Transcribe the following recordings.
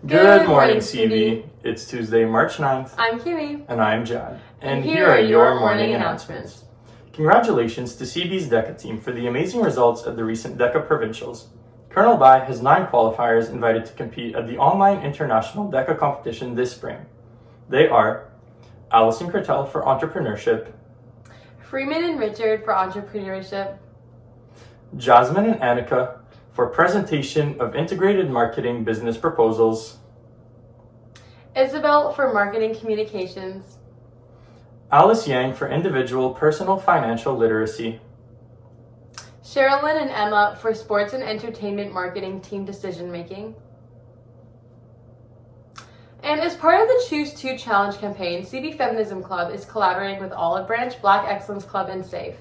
Good morning, CB. It's Tuesday, March 9th. I'm Kimmy. And I'm Jad. And here are your morning announcements. Congratulations to CB's DECA team for the amazing results at the recent DECA Provincials. Colonel Bai has 9 qualifiers invited to compete at the online international DECA competition this spring. They are Allison Kertel for Entrepreneurship, Freeman and Richard for Entrepreneurship, Jasmine and Anika for Presentation of Integrated Marketing Business Proposals, Isabelle for Marketing Communications, Alice Yang for Individual Personal Financial Literacy, Sherilyn and Emma for Sports and Entertainment Marketing Team Decision Making. And as part of the ChooseToChallenge Campaign, CB Feminism Club is collaborating with Olive Branch, Black Excellence Club, and SAFE.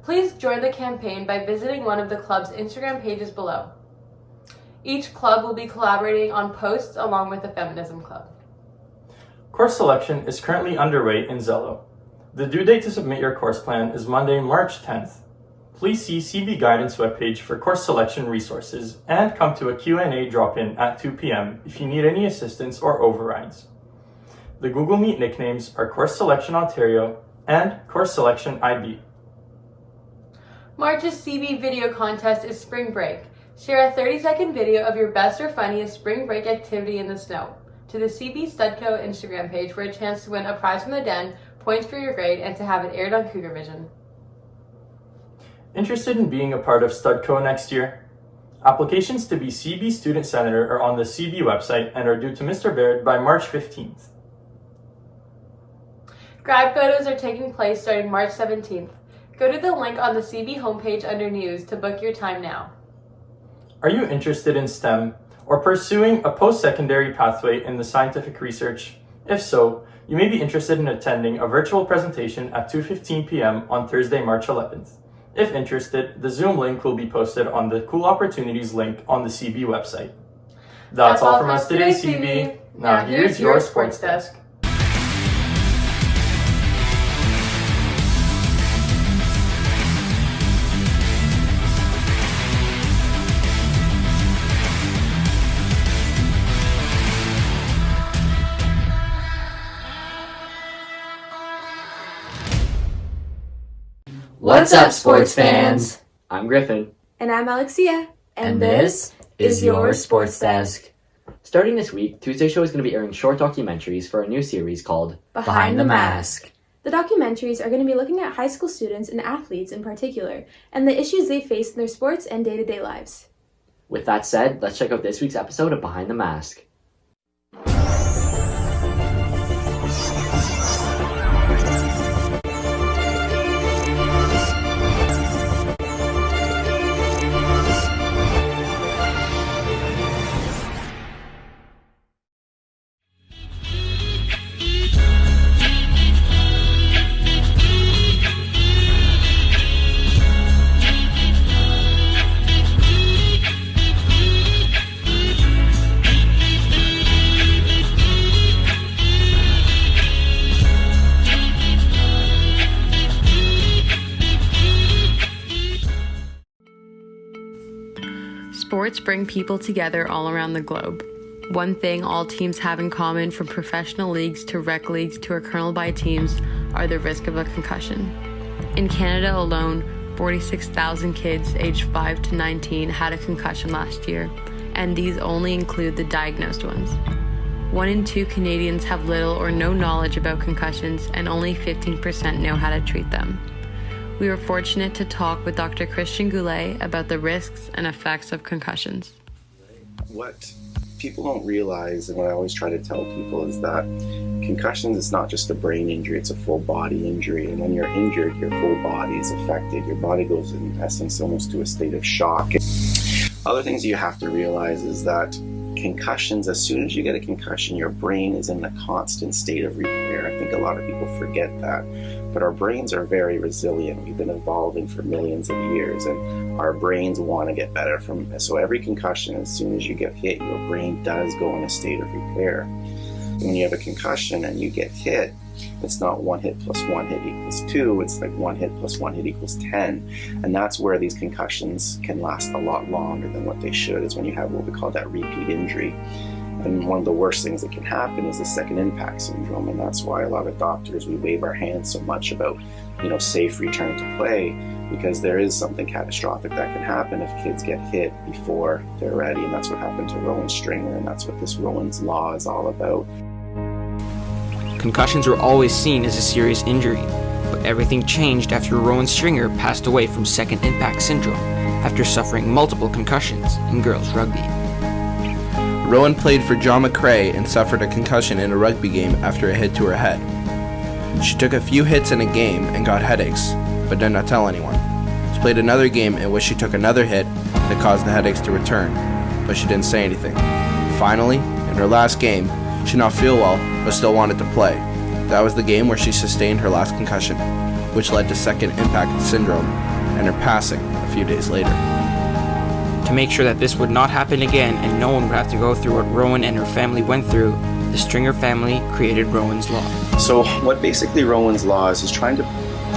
Please join the campaign by visiting one of the club's Instagram pages below. Each club will be collaborating on posts along with the Feminism Club. Course selection is currently underway in Zello. The due date to submit your course plan is Monday, March 10th. Please see CB Guidance webpage for course selection resources and come to a Q&A drop-in at 2 p.m. if you need any assistance or overrides. The Google Meet nicknames are Course Selection Ontario and Course Selection IB. March's CB video contest is Spring Break. Share a 30-second video of your best or funniest spring break activity in the snow to the CB Studco Instagram page for a chance to win a prize from the Den, points for your grade, and to have it aired on Cougar Vision. Interested in being a part of Studco next year? Applications to be CB Student Senator are on the CB website and are due to Mr. Baird by March 15th. Grad Photos are taking place starting March 17th. Go to the link on the CB homepage under News to book your time now. Are you interested in STEM or pursuing a post-secondary pathway in the scientific research? If so, you may be interested in attending a virtual presentation at 2:15 p.m. on Thursday, March 11th. If interested, the Zoom link will be posted on the Cool Opportunities link on the CB website. That's all from us today, CB. Now here's your sports desk. What's up, sports fans? I'm Griffin. And I'm Alexia. And this is your Sports Desk. Starting this week, Tuesday Show is going to be airing short documentaries for a new series called Behind the Mask. The documentaries are going to be looking at high school students and athletes in particular, and the issues they face in their sports and day-to-day lives. With that said, let's check out this week's episode of Behind the Mask. Sports bring people together all around the globe. One thing all teams have in common, from professional leagues to rec leagues to our Colonel Bai teams, are the risk of a concussion. In Canada alone, 46,000 kids aged 5 to 19 had a concussion last year, and these only include the diagnosed ones. 1 in 2 Canadians have little or no knowledge about concussions, and only 15% know how to treat them. We were fortunate to talk with Dr. Kristian Goulet about the risks and effects of concussions. What people don't realize, and what I always try to tell people, is that concussions is not just a brain injury, it's a full body injury. And when you're injured, your full body is affected. Your body goes, in essence, almost to a state of shock. Other things you have to realize is that concussions, as soon as you get a concussion, your brain is in a constant state of repair. I think a lot of people forget that. But our brains are very resilient. We've been evolving for millions of years, and our brains want to get better from it. So every concussion, as soon as you get hit, your brain does go in a state of repair. When you have a concussion and you get hit, It's not 1 hit plus 1 hit equals 2, it's like 1 hit plus 1 hit equals 10. And that's where these concussions can last a lot longer than what they should, is when you have what we call that repeat injury. And one of the worst things that can happen is the second impact syndrome, and that's why a lot of doctors, we wave our hands so much about, safe return to play, because there is something catastrophic that can happen if kids get hit before they're ready, and that's what happened to Rowan Stringer, and that's what this Rowan's Law is all about. Concussions were always seen as a serious injury, but everything changed after Rowan Stringer passed away from second impact syndrome after suffering multiple concussions in girls rugby. Rowan played for John McCrae and suffered a concussion in a rugby game after a hit to her head. She took a few hits in a game and got headaches, but did not tell anyone. She played another game in which she took another hit that caused the headaches to return, but she didn't say anything. Finally, in her last game, she did not feel well, but still wanted to play. That was the game where she sustained her last concussion, which led to second impact syndrome and her passing a few days later. To make sure that this would not happen again and no one would have to go through what Rowan and her family went through, the Stringer family created Rowan's Law. So what basically Rowan's Law is trying to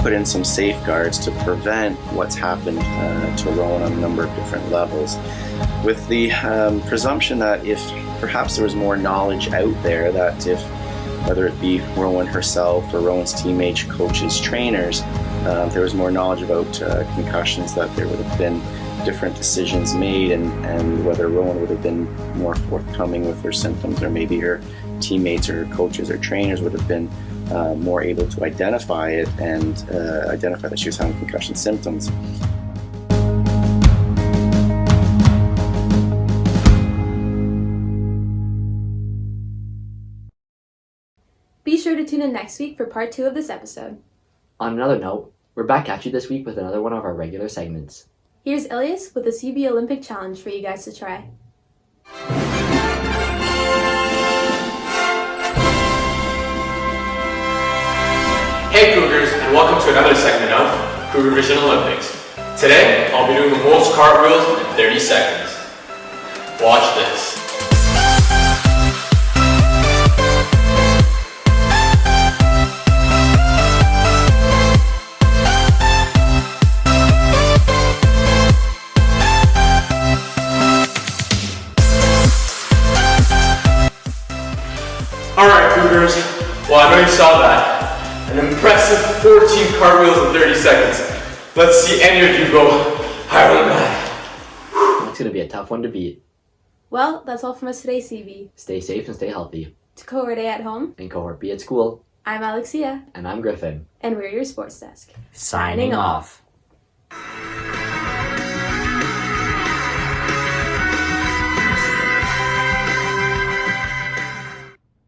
put in some safeguards to prevent what's happened to Rowan on a number of different levels, with the presumption that if perhaps there was more knowledge out there, that if, whether it be Rowan herself or Rowan's teammates, coaches, trainers, there was more knowledge about concussions, that there would have been different decisions made, and whether Rowan would have been more forthcoming with her symptoms, or maybe her teammates or her coaches or trainers would have been more able to identify it and identify that she was having concussion symptoms. Be sure to tune in next week for part 2 of this episode. On another note, we're back at you this week with another one of our regular segments. Here's Elias with a CB Olympic challenge for you guys to try. Hey Cougars, and welcome to another segment of Cougar Vision Olympics. Today, I'll be doing the most cartwheels in 30 seconds. Watch this. Alright Cougars, well I know you saw that. An impressive 14 cartwheels in 30 seconds. Let's see any of you go higher than that. It's going to be a tough one to beat. Well, that's all from us today, CB. Stay safe and stay healthy. To Cohort A at home, And Cohort B at school. I'm Alexia, And I'm Griffin. and we're your sports desk. Signing off.